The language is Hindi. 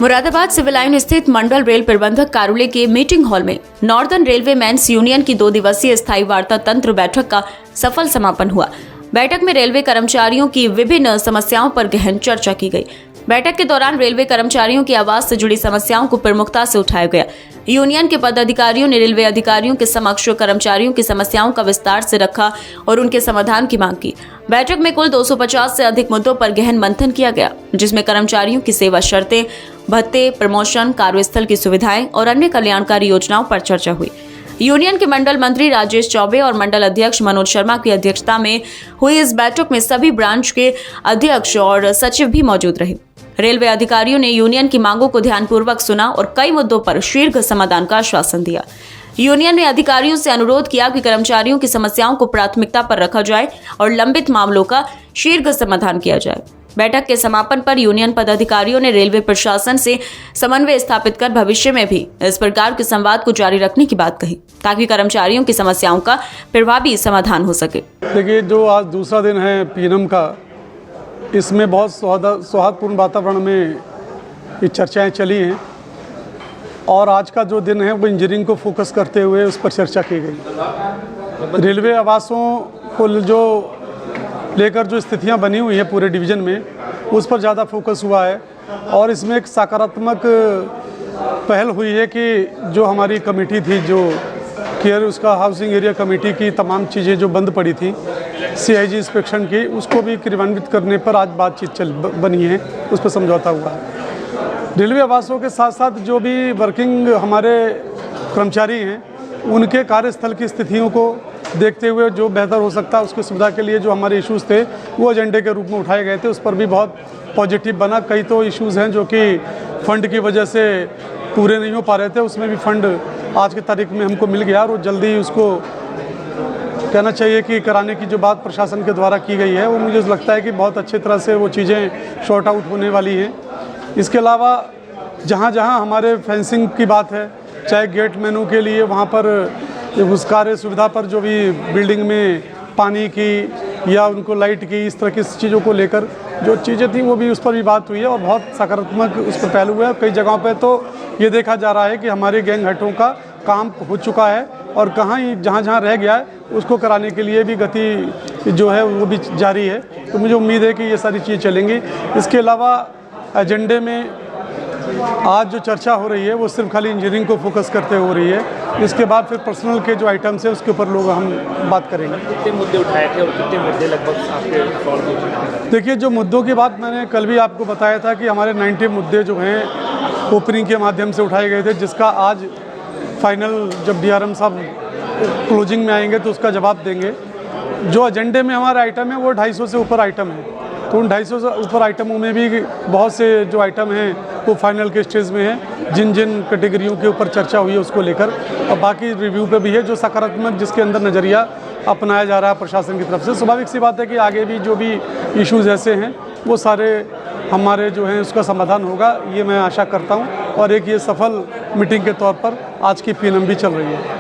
मुरादाबाद सिविल लाइन स्थित मंडल रेल प्रबंधक कार्यालय के मीटिंग हॉल में नॉर्दर्न रेलवे मेंस यूनियन की 2 दिवसीय स्थायी वार्ता तंत्र बैठक का सफल समापन हुआ। बैठक में रेलवे कर्मचारियों की विभिन्न समस्याओं पर गहन चर्चा की गई। बैठक के दौरान रेलवे कर्मचारियों की आवाज से जुड़ी समस्याओं को प्रमुखता से उठाया गया। यूनियन के पदाधिकारियों ने रेलवे अधिकारियों के समक्ष कर्मचारियों की समस्याओं का विस्तार से रखा और उनके समाधान की मांग की। बैठक में कुल 250 से अधिक मुद्दों पर गहन मंथन किया गया, जिसमें कर्मचारियों की सेवा शर्तें, भत्ते, प्रमोशन, कार्यस्थल की सुविधाएं और अन्य कल्याणकारी योजनाओं पर चर्चा हुई। यूनियन के मंडल मंत्री राजेश चौबे और मंडल अध्यक्ष मनोज शर्मा की अध्यक्षता में हुई इस बैठक में सभी ब्रांच के अध्यक्ष और सचिव भी मौजूद रहे। रेलवे अधिकारियों ने यूनियन की मांगों को ध्यानपूर्वक सुना और कई मुद्दों पर शीघ्र समाधान का आश्वासन दिया। यूनियन ने अधिकारियों से अनुरोध किया कि कर्मचारियों की समस्याओं को प्राथमिकता पर रखा जाए और लंबित मामलों का शीघ्र समाधान किया जाए। बैठक के समापन पर यूनियन पदाधिकारियों ने रेलवे प्रशासन से समन्वय स्थापित कर भविष्य में भी इस प्रकार के संवाद को जारी रखने की बात कही, ताकि कर्मचारियों की समस्याओं का प्रभावी समाधान हो सके। देखिए, जो आज दूसरा दिन है पीएनएम का, इसमें बहुत सौहार्दपूर्ण वातावरण में ये चर्चाएं चली हैं और आज का जो दिन है वो इंजीनियरिंग को फोकस करते हुए उस पर चर्चा की गई। रेलवे आवासों को जो लेकर जो स्थितियां बनी हुई है पूरे डिवीज़न में, उस पर ज़्यादा फोकस हुआ है और इसमें एक सकारात्मक पहल हुई है कि जो हमारी कमेटी थी, जो केयर उसका हाउसिंग एरिया कमेटी की तमाम चीज़ें जो बंद पड़ी थी सीआईजी इंस्पेक्शन की, उसको भी क्रियान्वित करने पर आज बातचीत बनी है, उस पर समझौता हुआ है। रेलवे आवासों के साथ साथ जो भी वर्किंग हमारे कर्मचारी हैं, उनके कार्यस्थल की स्थितियों को देखते हुए जो बेहतर हो सकता है उसकी सुविधा के लिए जो हमारे इश्यूज़ थे वो एजेंडे के रूप में उठाए गए थे। उस पर भी बहुत पॉजिटिव बना। कई तो इश्यूज़ हैं जो कि फ़ंड की वजह से पूरे नहीं हो पा रहे थे, उसमें भी फ़ंड आज की तारीख में हमको मिल गया और जल्दी उसको कहना चाहिए कि कराने की जो बात प्रशासन के द्वारा की गई है वो मुझे लगता है कि बहुत अच्छी तरह से वो चीज़ें शॉर्ट आउट होने वाली हैं। इसके अलावा जहाँ जहाँ हमारे फेंसिंग की बात है, चाहे गेट मेनू के लिए वहाँ पर उस कार्य सुविधा पर जो भी बिल्डिंग में पानी की या उनको लाइट की, इस तरह की चीज़ों को लेकर जो चीज़ें थी वो भी उस पर भी बात हुई है और बहुत सकारात्मक उस पर पहलू है। कई जगहों पे तो ये देखा जा रहा है कि हमारे गैंग हटों का काम हो चुका है और कहाँ जहाँ जहाँ रह गया है उसको कराने के लिए भी गति जो है वो भी जारी है। तो मुझे उम्मीद है कि ये सारी चीज़ें चलेंगी। इसके अलावा एजेंडे में आज जो चर्चा हो रही है वो सिर्फ खाली इंजीनियरिंग को फोकस करते हो रही है। इसके बाद फिर पर्सनल के जो आइटम्स है उसके ऊपर लोग हम बात करेंगे। कितने मुद्दे उठाए थे और कितने मुद्दे लगभग आपके सॉल्व हो चुके? देखिए, जो मुद्दों की बात मैंने कल भी आपको बताया था कि हमारे 90 मुद्दे जो हैं ओपनिंग के माध्यम से उठाए गए थे, जिसका आज फाइनल जब डीआरएम साहब क्लोजिंग में आएंगे तो उसका जवाब देंगे। जो एजेंडे में हमारा आइटम है वो 250 से ऊपर आइटम है, तो उन 250 से ऊपर आइटमों में भी बहुत से जो आइटम हैं वो फाइनल के स्टेज में हैं। जिन जिन कैटेगरियों के ऊपर चर्चा हुई है उसको लेकर, और बाकी रिव्यू पे भी है जो सकारात्मक जिसके अंदर नज़रिया अपनाया जा रहा है प्रशासन की तरफ से। स्वाभाविक सी बात है कि आगे भी जो भी इश्यूज़ ऐसे हैं वो सारे हमारे जो हैं उसका समाधान होगा, ये मैं आशा करता हूँ। और एक ये सफल मीटिंग के तौर पर आज की पीएनएम भी चल रही है।